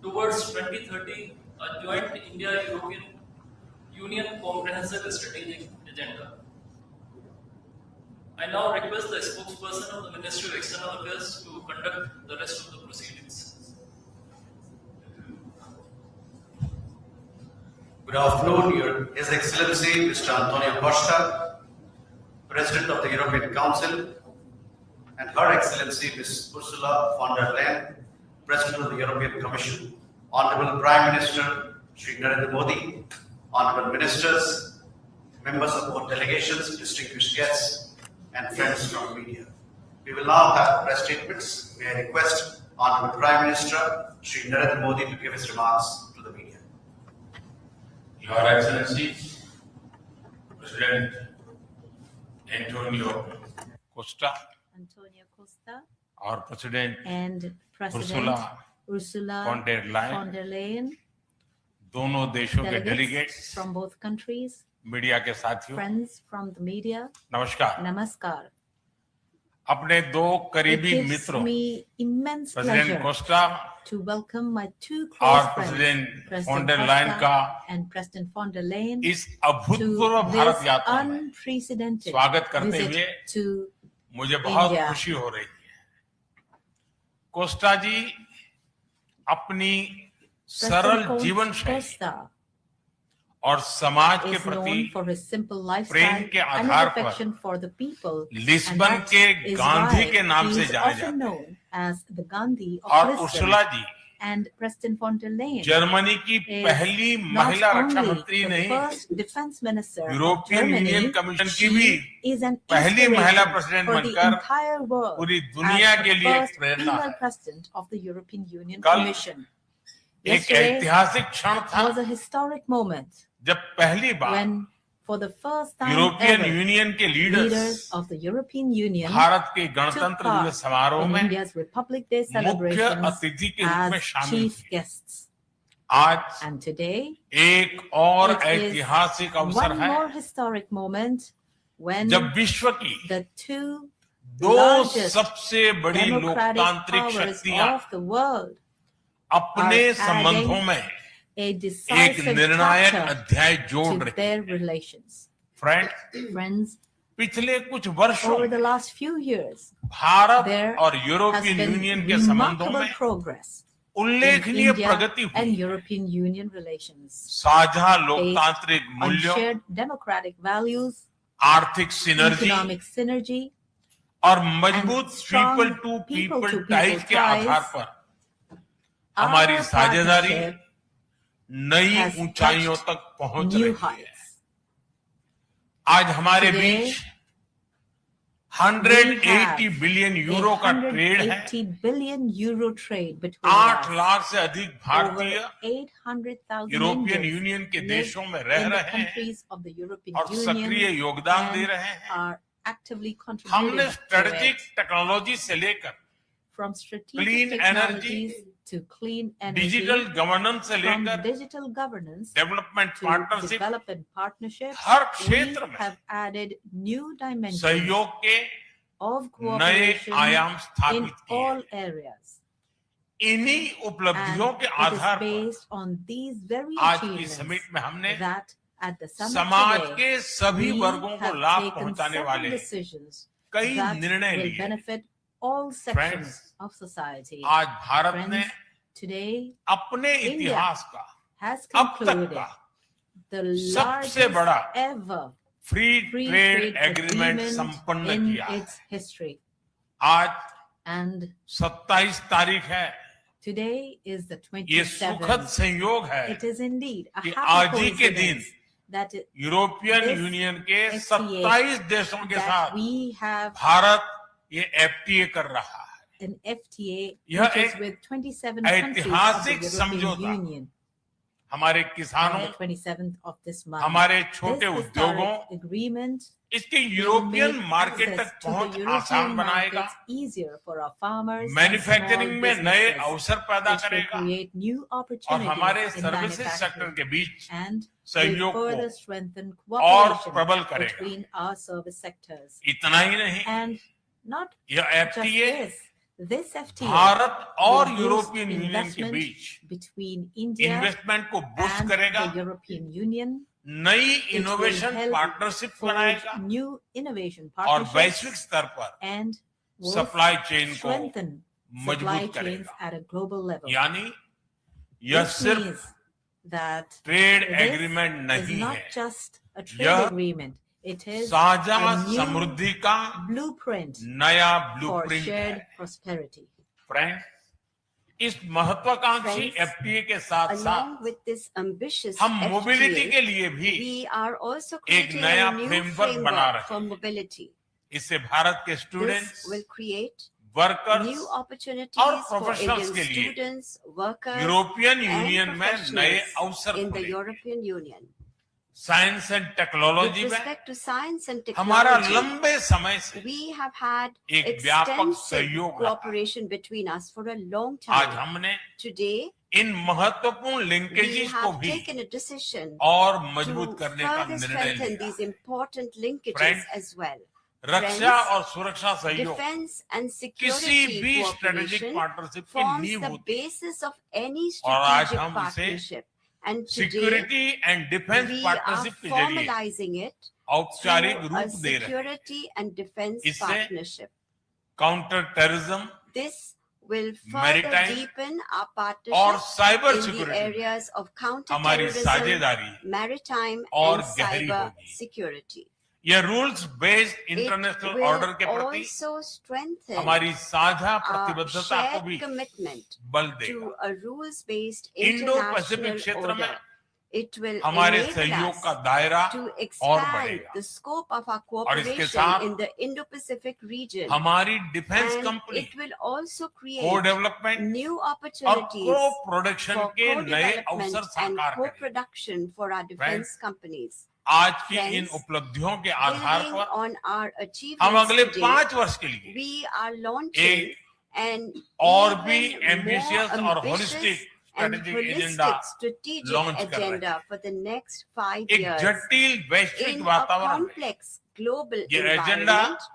towards 2030, a joint India-European Union comprehensive strategic agenda. I now request the spokesperson of the Ministry of External Affairs to conduct the rest of the proceedings. Good afternoon, His Excellency Mr. Antonio Costa, President of the European Council, and Her Excellency Ms. Ursula von der Leyen, President of the European Commission, Honorable Prime Minister Shri Narendra Modi, Honorable Ministers, members of both delegations, distinguished guests, and friends from media. We will now have press statements. May I request Honorable Prime Minister Shri Narendra Modi to give his remarks to the media. Your Excellency, President Antonio Costa, our President and President Ursula von der Leyen, दोनों देशों के delegates delegates, from both countries, media के साथियों, friends from the media, नमस्कार। namaskar. अपने दो It करीबी gives मित्रों, me immense president pleasure Costa to welcome my two और close friends, president von President der Leyen Costa का and President von der Leyen, इस to अभूतपूर्व भारत this यात्रा में unprecedented स्वागत करते visit हुए to मुझे बहुत India. खुशी हो रही है। कोस्टा जी अपनी सरल President जीवन शैली Costa और समाज के is known प्रति for his simple lifestyle प्रेम के and his आधार पर affection for the people, and Lisbon that के is गांधी why के नाम he से is जाने often जाते हैं। known as the Gandhi of और Lisbon. Ursula ji And President von der Leyen Germany की is पहली not महिला रक्षा only मंत्री the नहीं, first defense minister of European Union Germany, commission की भी she is an पहली महिला inspiration प्रेसिडेंट for the बनकर entire world पूरी दुनिया as के the लिए एक first प्रेरणा female है। president of the European Union कल Commission. एक Yesterday ऐतिहासिक क्षण था was a historic moment जब पहली बार when, for the first time European ever, union के leaders leaders of the European Union Bharat के took गणतंत्र part दिवस समारोह in में India's Republic Day मुख्य celebrations अतिथि के रूप में as शामिल chief हुए। guests. आज And today, एक और it is ऐतिहासिक अवसर one है more historic moment when जब विश्व की the two दो largest सबसे बड़ी democratic लोकतांत्रिक powers शक्तियां of the world अपने are संबंधों adding में a एक decisive निर्णायक chapter अध्याय जोड़ to रही their है। relations. फ्रेंड, Friends, पिछले कुछ वर्षों over the में last few years, Bharat there और has यूरोपियन been यूनियन के संबंधों remarkable में progress in उल्लेखनीय India प्रगति and हुई। European Union relations. साझा Based लोकतांत्रिक on मूल्यों, shared democratic values, आर्थिक सिनर्जी economic synergy, और मजबूत and strong people to people people-to-people ties के ties, आधार पर हमारी our साझेदारी partnership नई has ऊंचाइयों touched तक पहुंच new रही है। heights. आज हमारे Today, beach we have 180 billion euro का ट्रेड है। 180 billion euro trade between 8 us. Lakh से अधिक Over भारतीय 800,000 यूरोपियन Indians यूनियन के live देशों में रह in the रहे हैं countries of the European और सक्रिय Union योगदान दे and रहे हैं। are actively contributing हमने to स्ट्रेटेजिक it. टेक्नोलॉजी से लेकर From strategic clean technologies to clean energy, digital governance से from लेकर digital governance development to partnership, development partnerships, her we क्षेत्र में have added new dimensions सहयोग के of नए cooperation आयाम in स्थापित किए all हैं। areas. इन्हीं And उपलब्धियों के it is आधार पर based on these very आज की achievements समिट में हमने that at the summit समाज today, के सभी we वर्गों को have लाभ taken पहुंचाने several वाले decisions कई that निर्णय will लिए। benefit all sections of society. आज भारत ने Friends, today अपने इतिहास का has अब तक concluded का the सबसे largest बड़ा ever free free trade trade agreement agreement संपन्न in किया है। its history. आज And 27 तारीख है। today is the ये सुखद 27th. संयोग है It is indeed a कि happy आज ही के दिन coincidence that European this union के FTA 27 देशों के that साथ we have भारत ये एफटीए कर रहा है। an FTA यह which is एक with 27 countries of the ऐतिहासिक European समझौता Union हमारे on किसानों, the 27th of this month. हमारे This छोटे उद्योगों, historic agreement इसके will European make market access तक to the पहुंच European आसान बनाएगा, markets easier for our farmers and manufacturing small में नए businesses. अवसर पैदा It will करेगा create new और opportunities हमारे in सर्विसेज सेक्टर manufacturing के बीच and will सहयोग further को strengthen और cooperation प्रबल करेगा। between our service sectors. इतना ही नहीं, And not यह just FTA this, This FTA Bharat और will boost यूरोपियन यूनियन के investment बीच between India इन्वेस्टमेंट को बूस्ट and करेगा, the European Union. नई It will innovation help partnership forge बनाएगा new innovation और partnerships वैश्विक स्तर पर and will सप्लाई चेन को strengthen supply मजबूत chains करेगा। at a global level. यानी यह This सिर्फ means that trade this agreement is नहीं not है, just a trade यह agreement. It is साझा a new समृद्धि का blueprint नया for ब्लूप्रिंट shared है। prosperity. फ्रेंड, इस महत्वाकांक्षी Friends, एफटीए के साथ Along साथ with this ambitious हम मोबिलिटी FTA, के लिए भी we are also एक creating नया a new framework बना रहे framework for हैं। mobility. इससे भारत के This students, will create workers new और opportunities for professionals Indian के लिए students, workers, European and union में नए professionals अवसर in the खुलेंगे। European Union. Science and With technology में respect to science and हमारा technology, लंबे समय से we have had एक व्यापक extensive सहयोग रहा। cooperation between us for a long आज time. हमने Today, इन महत्वपूर्ण we लिंकेजेस को have भी taken a decision और to मजबूत करने का further निर्णय strengthen लिया। these important linkages Friends, as well. Raksha Friends, और सुरक्षा सहयोग Defense and किसी security भी स्ट्रेटेजिक cooperation पार्टनरशिप की forms नींव the होती है। basis of any और आज strategic हम इसे partnership. And today, security and defence we are partnership के जरिए formalizing it औपचारिक through a रूप दे रहे हैं। security and defense इससे partnership. Counter terrorism This will further Maritime deepen our और partnership cyber in the security में areas of हमारी counterterrorism, साझेदारी maritime और and गहरी cyber होगी। security. यह rules based It international will order के प्रति also strengthen हमारी साझा our प्रतिबद्धता को shared भी commitment बल to देगा। a rules-based Indo Pacific international क्षेत्र में order. It will हमारे enable सहयोग us का दायरा to और expand बढ़ेगा। the scope of our और इसके cooperation साथ in the Indo-Pacific region. हमारी defence And company it will also को create डेवलपमेंट new और opportunities को प्रोडक्शन for के नए अवसर co-development and साकार करें। co-production for our defense companies. आज की Friends, इन उपलब्धियों के आधार Building पर on our हम achievements अगले today, 5 वर्ष के लिए we are launching एक an और भी even एम्बिशियस more और ambitious holistic and strategic agenda holistic strategic launch कर रहे agenda for the next 5 एक years. जटिल वैश्विक In a वातावरण में complex global ये एजेंडा environment,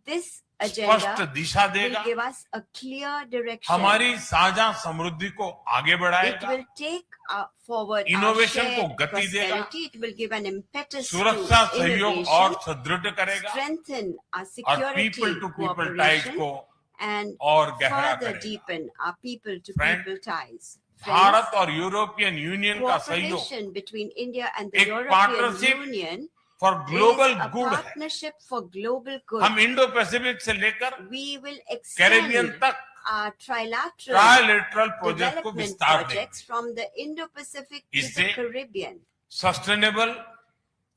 this स्पष्ट agenda दिशा will देगा, give us a clear direction. हमारी साझा समृद्धि को आगे It बढ़ाएगा, will take forward our Innovation को shared गति देगा, prosperity. It will give an impetus to सुरक्षा सहयोग और innovation, सुदृढ़ करेगा strengthen our और security people to people ties cooperation, को and और गहरा further करेगा। deepen our people to Friend, people ties. Bharat और यूरोपियन यूनियन का सहयोग Cooperation between India and the एक European partnership Union for global is a good है। partnership for global good. हम इंडो पैसिफिक से लेकर We will कैरेबियन extend तक our trilateral trilateral project को development विस्तार देंगे। projects from the Indo-Pacific to इससे the Caribbean. Sustainable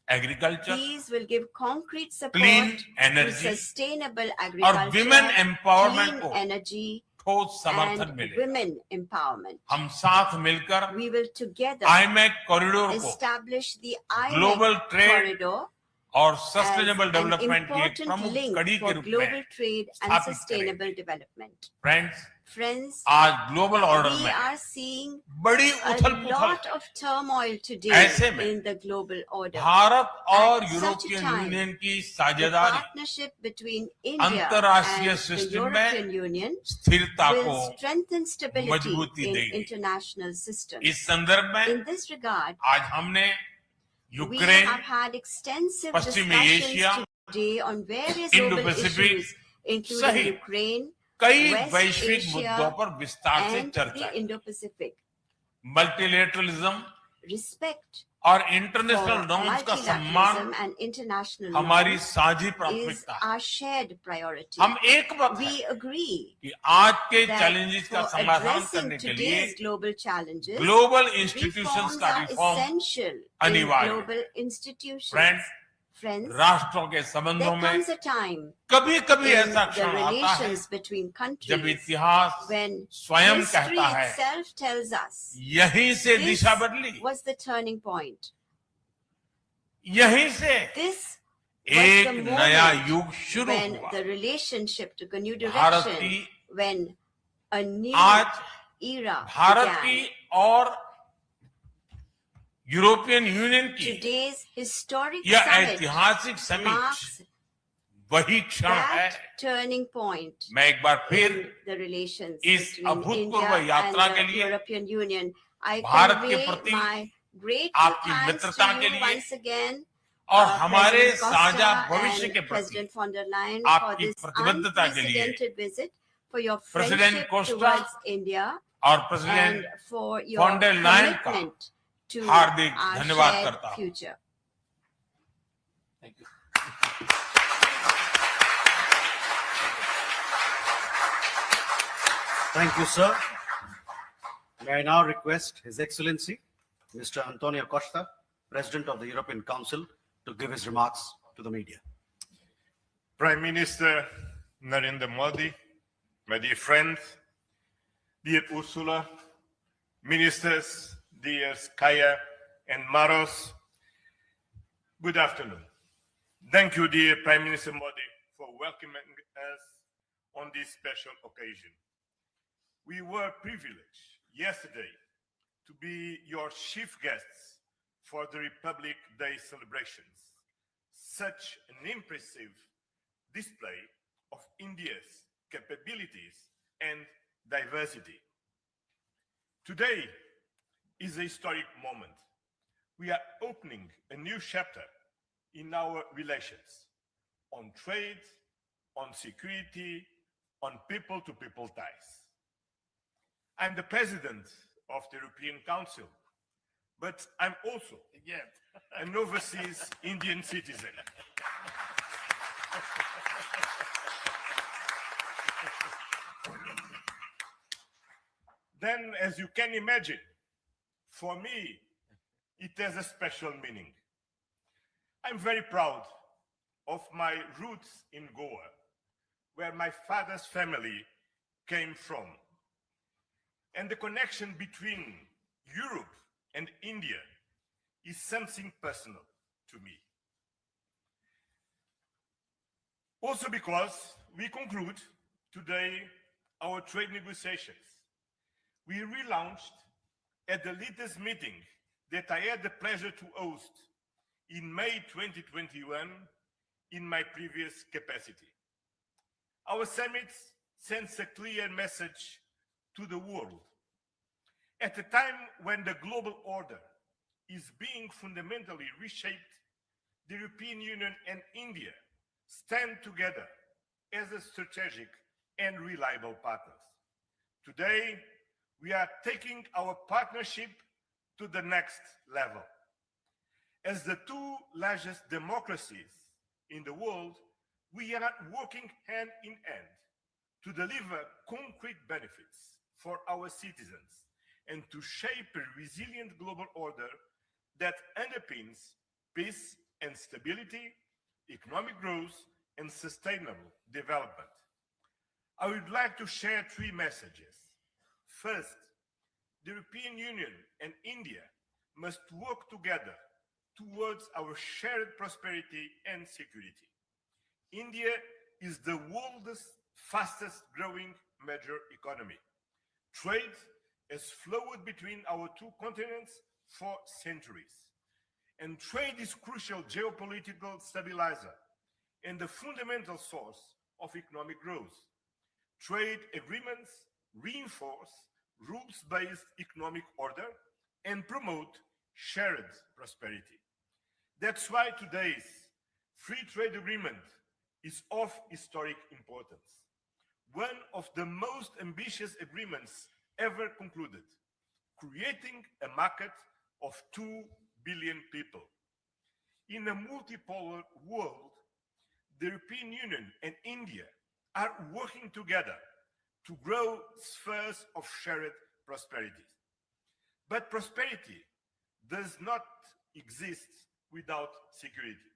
agriculture These will give concrete support Clean to energy sustainable और agriculture, women empowerment clean को energy, ठोस समर्थन and मिलेगा। women empowerment. हम साथ मिलकर We will together iMac corridor को establish the Global IMEC trade corridor और as सस्टेनेबल an डेवलपमेंट की एक important प्रमुख link कड़ी के for रूप global में trade and स्थापित sustainable development. फ्रेंड्स, Friends, आज ग्लोबल ऑर्डर we में are seeing बड़ी a उथल lot पुथल of turmoil today ऐसे में in the global order. Bharat और At such a European time, union की The साझेदारी partnership between India अंतर्राष्ट्रीय and the सिस्टम में European Union स्थिरता को will strengthen stability मजबूती in देगी। international systems. इस संदर्भ में In this regard, आज हमने we Ukraine, have had extensive पश्चिमी Asia, discussions today on various global Indo-Pacific issues, including सहित Ukraine कई West वैश्विक Asia मुद्दों पर विस्तार से and चर्चा the Indo-Pacific. मल्टीलेटरलिज्म Respect और for इंटरनेशनल नॉर्म्स का सम्मान multilateralism and international हमारी norms साझी is प्राथमिकता है। our shared priority. हम एक वक्त We agree कि आज के that चैलेंजेस का for समाधान addressing करने के लिए today's global challenges, global institutions reforms का are रिफॉर्म essential in अनिवार्य है। global institutions. फ्रेंड्स, Friends, राष्ट्रों के there संबंधों में comes a time कभी कभी in ऐसा the क्षण आता है relations between जब countries इतिहास when स्वयं history कहता है itself tells us यहीं से this दिशा बदली, was the turning point. यहीं से This एक was the नया moment युग शुरू when हुआ। the relationship took a new Bharat direction, की when a new आज era भारत began. की और यूरोपियन यूनियन की Today's historic यह summit ऐतिहासिक समिट marks वही क्षण है। that turning point मैं एक बार फिर in the relations इस between अभूतपूर्व India and यात्रा the के लिए European Union. I भारत के convey प्रति my grateful आपकी thanks मित्रता to के you लिए once again, और हमारे President साझा Costa भविष्य and के प्रति President von der Leyen for आपकी this प्रतिबद्धता के लिए unprecedented visit, for your President friendship Costa towards India, और and president for your von der Leyen का commitment to हार्दिक our धन्यवाद shared करता हूं। future. Thank you. Thank you, sir. May I now request His Excellency, Mr. Antonio Costa, President of the European Council, to give his remarks to the media. Prime Minister Narendra Modi, my dear friend, dear Ursula, ministers, dear Kaya and Maros, good afternoon. Thank you, dear Prime Minister Modi, for welcoming us on this special occasion. We were privileged yesterday to be your chief guests for the Republic Day celebrations. Such an impressive display of India's capabilities and diversity. Today is a historic moment. We are opening a new chapter in our relations on trade, on security, on people-to-people ties. I'm the president of the European Council, but I'm also an overseas Indian citizen. Then, as you can imagine, for me, it has a special meaning. I'm very proud of my roots in Goa, where my father's family came from. And the connection between Europe and India is something personal to me. Also because we conclude today our trade negotiations. We relaunched at the latest meeting that I had the pleasure to host in May 2021 in my previous capacity. Our summit sends a clear message to the world. At a time when the global order is being fundamentally reshaped, the European Union and India stand together as a strategic and reliable partners. Today, we are taking our partnership to the next level. As the two largest democracies in the world, we are working hand in hand to deliver concrete benefits for our citizens and to shape a resilient global order that underpins peace and stability, economic growth, and sustainable development. I would like to share three messages. First, the European Union and India must work together towards our shared prosperity and security. India is the world's fastest growing major economy. Trade has flowed between our two continents for centuries. And trade is crucial geopolitical stabilizer and the fundamental source of economic growth. Trade agreements reinforce rules-based economic order and promote shared prosperity. That's why today's free trade agreement is of historic importance. One of the most ambitious agreements ever concluded, creating a market of 2 billion people. In a multipolar world, the European Union and India are working together to grow spheres of shared prosperity. But prosperity does not exist without security.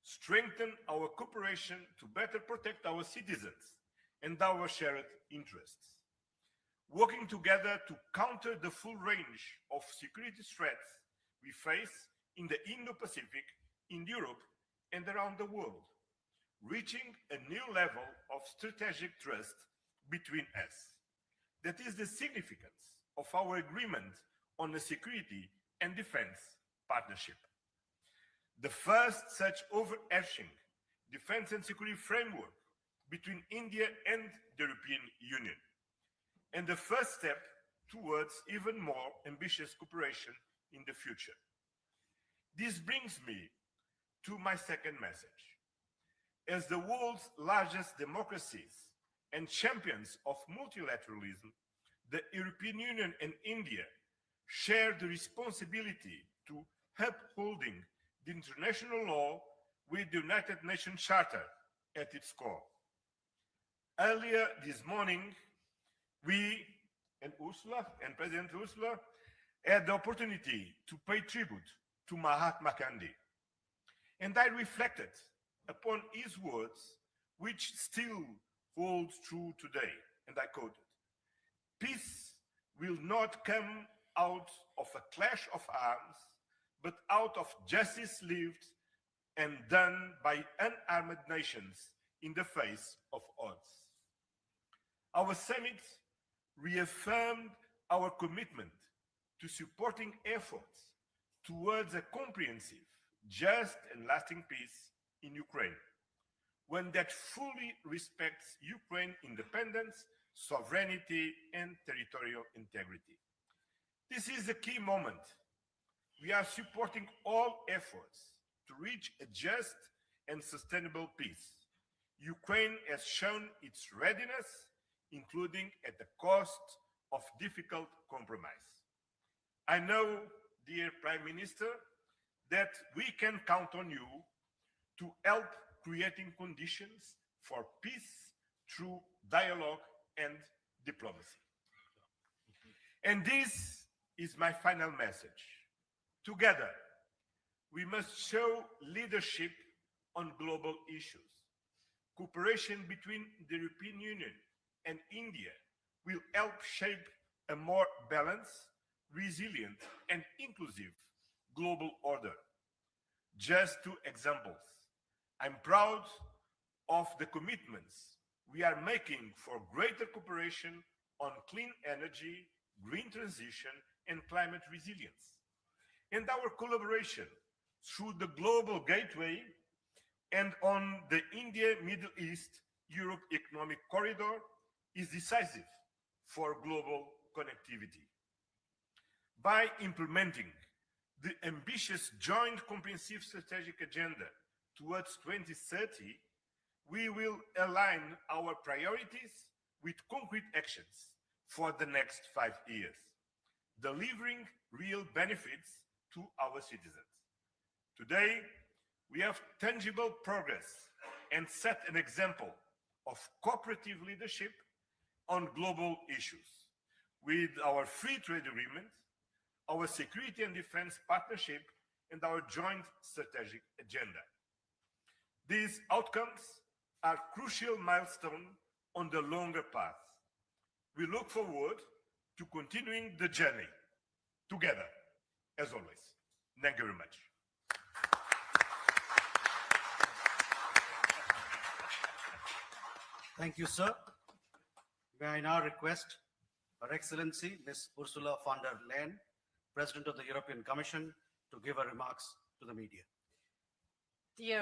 Strengthen our cooperation to better protect our citizens and our shared interests. Working together to counter the full range of security threats we face in the Indo-Pacific, in Europe, and around the world, reaching a new level of strategic trust between us. That is the significance of our agreement on the security and defense partnership. The first such overarching defense and security framework between India and the European Union, and the first step towards even more ambitious cooperation in the future. This brings me to my second message. As the world's largest democracies and champions of multilateralism, the European Union and India share the responsibility to upholding the international law with the United Nations Charter at its core. Earlier this morning, we and Ursula and President Ursula had the opportunity to pay tribute to Mahatma Gandhi. And I reflected upon his words, which still hold true today. And I quoted, "Peace will not come out of a clash of arms, but out of justice lived and done by unarmed nations in the face of odds." Our summit reaffirmed our commitment to supporting efforts towards a comprehensive, just and lasting peace in Ukraine, one that fully respects Ukraine's independence, sovereignty, and territorial integrity. This is a key moment. We are supporting all efforts to reach a just and sustainable peace. Ukraine has shown its readiness, including at the cost of difficult compromise. I know, dear Prime Minister, that we can count on you to help creating conditions for peace through dialogue and diplomacy. And this is my final message. Together, we must show leadership on global issues. Cooperation between the European Union and India will help shape a more balanced, resilient, and inclusive global order. Just two examples. I'm proud of the commitments we are making for greater cooperation on clean energy, green transition, and climate resilience. And our collaboration through the Global Gateway and on the India-Middle East-Europe Economic Corridor is decisive for global connectivity. By implementing the ambitious Joint Comprehensive Strategic Agenda towards 2030, we will align our priorities with concrete actions for the next 5 years, delivering real benefits to our citizens. Today, we have tangible progress and set an example of cooperative leadership on global issues with our free trade agreement, our security and defense partnership, and our joint strategic agenda. These outcomes are crucial milestones on the longer path. We look forward to continuing the journey together, as always. Thank you very much. Thank you, sir. May I now request Her Excellency Ms. Ursula von der Leyen, President of the European Commission, to give her remarks to the media. Dear